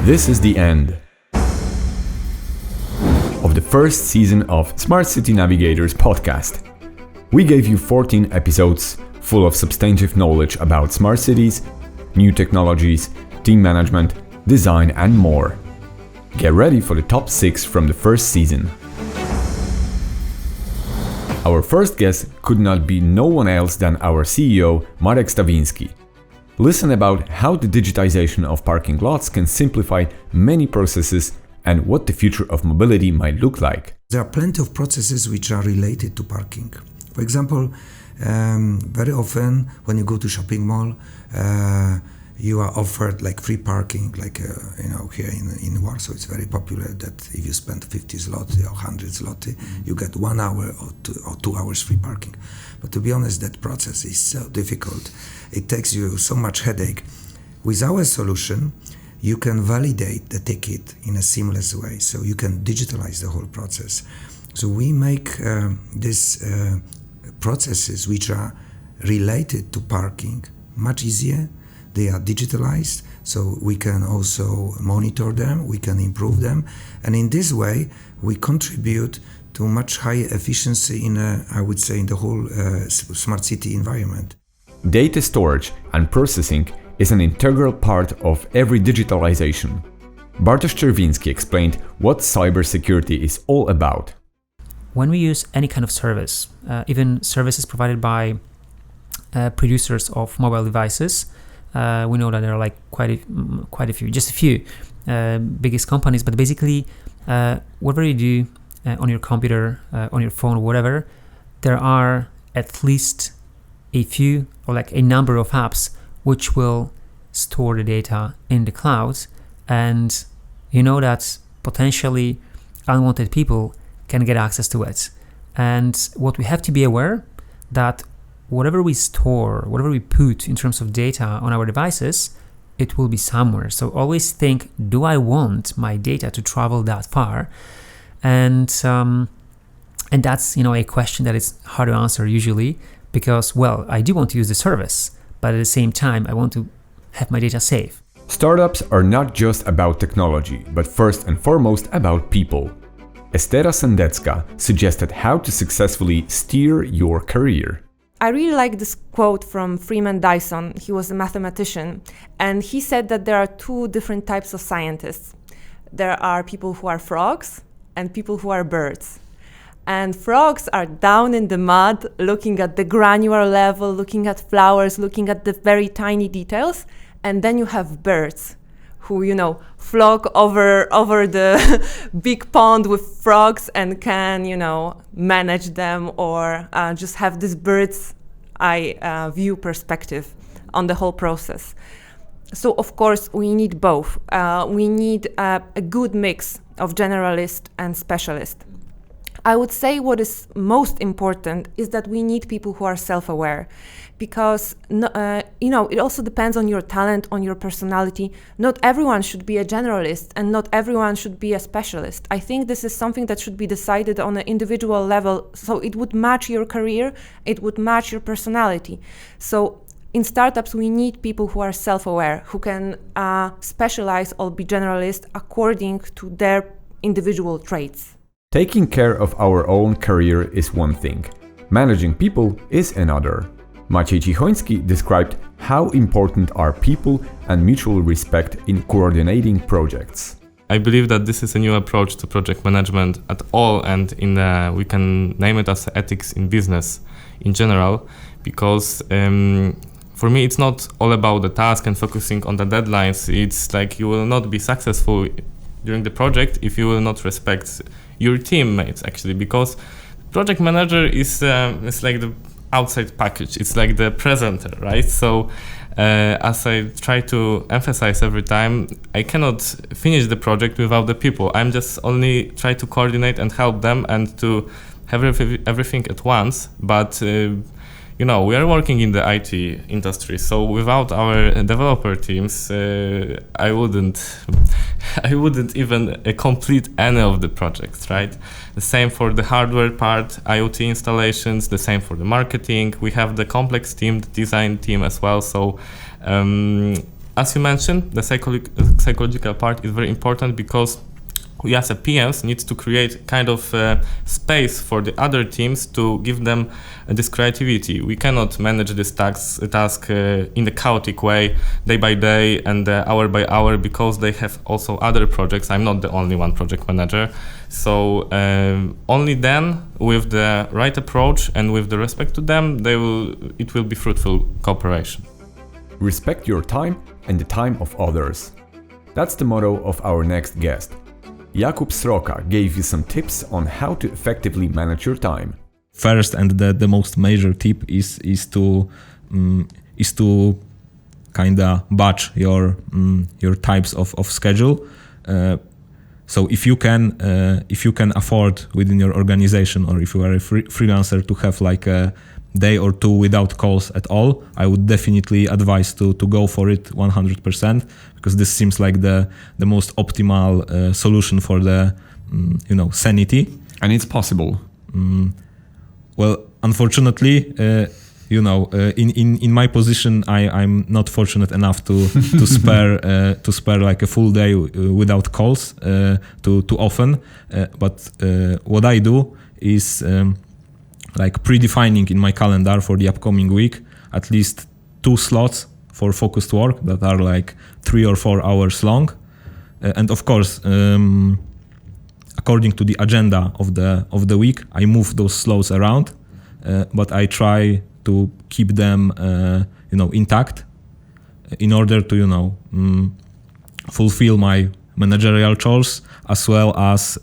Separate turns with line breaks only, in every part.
This is the end of the first season of Smart City Navigators podcast. We gave you 14 episodes full of substantive knowledge about smart cities, new technologies, team management, design, and more. Get ready for the top 6 from the first season. Our first guest could not be no one else than our CEO, Marek Stavinsky. Listen about how the digitization of parking lots can simplify many processes and what the future of mobility might look like.
There are plenty of processes which are related to parking. For example, very often when you go to shopping mall, you are offered like free parking, like here in Warsaw it's very popular that if you spend 50 zloty or 100 zloty, you get 1 hour or 2 hours free parking. But to be honest, that process is so difficult. It takes you so much headache. With our solution, you can validate the ticket in a seamless way, so you can digitalize the whole process. So we make these processes which are related to parking much easier. They are digitalized, so we can also monitor them, we can improve them, and in this way we contribute to much higher efficiency in the whole smart city environment.
Data storage and processing is an integral part of every digitalization. Bartosz Czerwiński explained what cybersecurity is all about.
When we use any kind of service, even services provided by producers of mobile devices, we know that there are like quite a few, just a few biggest companies, but basically whatever you do on your computer, on your phone, whatever, there are at least a few or like a number of apps which will store the data in the cloud, and you know that potentially unwanted people can get access to it. And what we have to be aware that whatever we store, whatever we put in terms of data on our devices, it will be somewhere. So always think, do I want my data to travel that far? And that's, a question that is hard to answer usually, because, well, I do want to use the service, but at the same time, I want to have my data safe.
Startups are not just about technology, but first and foremost about people. Estera Sendecka suggested how to successfully steer your career.
I really like this quote from Freeman Dyson. He was a mathematician, and he said that there are 2 different types of scientists. There are people who are frogs and people who are birds. And frogs are down in the mud, looking at the granular level, looking at flowers, looking at the very tiny details. And then you have birds who, flock over the big pond with frogs and can, manage them or just have this bird's eye view perspective on the whole process. So, of course, we need both. We need a good mix of generalist and specialist. I would say what is most important is that we need people who are self-aware, because it also depends on your talent, on your personality. Not everyone should be a generalist and not everyone should be a specialist. I think this is something that should be decided on an individual level, so it would match your career, it would match your personality. So in startups, we need people who are self-aware, who can specialize or be generalist according to their individual traits.
Taking care of our own career is one thing. Managing people is another. Maciej Cichoński described how important are people and mutual respect in coordinating projects.
I believe that this is a new approach to project management at all, and we can name it as ethics in business in general, because for me it's not all about the task and focusing on the deadlines. It's like you will not be successful during the project if you will not respect your teammates, actually, because project manager is like the outside package. It's like the presenter, right? So as I try to emphasize every time, I cannot finish the project without the people. I'm just only try to coordinate and help them and to have everything at once. But we are working in the IT industry, so without our developer teams, I wouldn't even complete any of the projects, right? The same for the hardware part, IoT installations, the same for the marketing. We have the complex team, the design team as well. So as you mentioned, the psychological part is very important, because we as a PMs need to create kind of space for the other teams to give them this creativity. We cannot manage this task in the chaotic way, day by day and hour by hour, because they have also other projects. I'm not the only one project manager. So only then, with the right approach and with the respect to them, it will be fruitful cooperation.
Respect your time and the time of others. That's the motto of our next guest. Jakub Sroka gave you some tips on how to effectively manage your time.
First, and the most major tip is to kinda batch your types of schedule. So if you can afford within your organization, or if you are a freelancer, to have like a day or two without calls at all, I would definitely advise to go for it 100%, because this seems like the most optimal solution for the sanity.
And it's possible.
Well, unfortunately, in my position, I'm not fortunate enough to spare like a full day without calls too often. But what I do is like predefining in my calendar for the upcoming week at least 2 slots for focused work that are like 3 or 4 hours long, and of course, according to the agenda of the week, I move those slots around, but I try to keep them intact in order to fulfill my managerial chores, as well as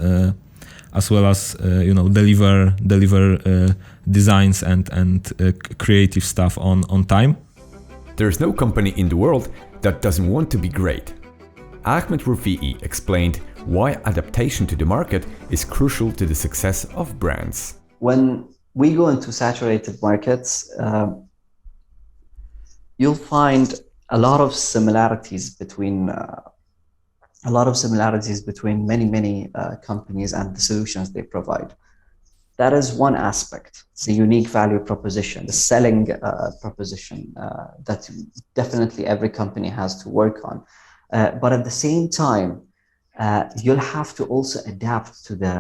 deliver designs and creative stuff on time.
There's no company in the world that doesn't want to be great. Ahmed Rufi'i explained why adaptation to the market is crucial to the success of brands.
When we go into saturated markets, you'll find a lot of similarities between many companies and the solutions they provide. That is one aspect. It's a unique value proposition, the selling proposition that definitely every company has to work on. But at the same time, you'll have to also adapt to the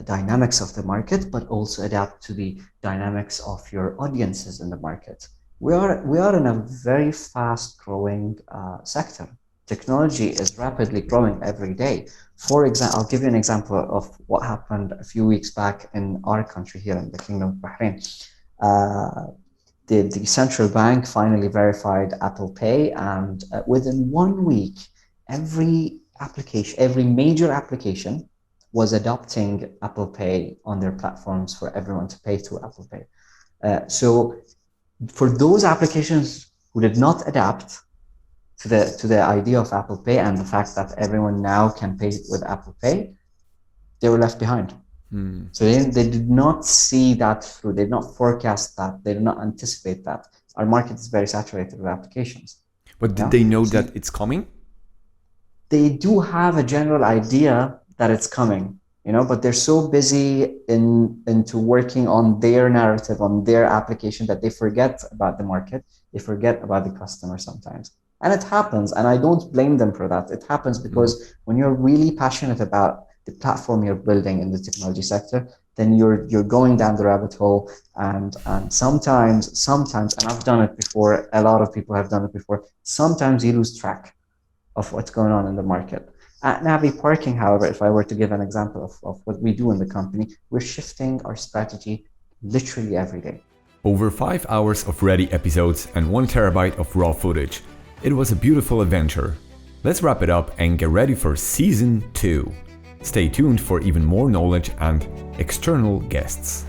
dynamics of the market, but also adapt to the dynamics of your audiences in the market. We are in a very fast-growing sector. Technology is rapidly growing every day. For example, I'll give you an example of what happened a few weeks back in our country here in the Kingdom of Bahrain. The central bank finally verified Apple Pay, and within 1 week, every major application was adopting Apple Pay on their platforms for everyone to pay through Apple Pay. So for those applications who did not adapt to the idea of Apple Pay and the fact that everyone now can pay with Apple Pay, they were left behind. So they did not see that through. They did not forecast that. They did not anticipate that. Our market is very saturated with applications.
But did they know that it's coming?
They do have a general idea that it's coming, but they're so busy into working on their narrative, on their application, that they forget about the market. They forget about the customer sometimes. And it happens, and I don't blame them for that. It happens because when you're really passionate about the platform you're building in the technology sector, then you're going down the rabbit hole, and sometimes, and I've done it before, a lot of people have done it before, sometimes you lose track of what's going on in the market. At NaviParking, however, if I were to give an example of what we do in the company, we're shifting our strategy literally every day.
Over 5 hours of ready episodes and 1 terabyte of raw footage. It was a beautiful adventure. Let's wrap it up and get ready for Season 2. Stay tuned for even more knowledge and external guests.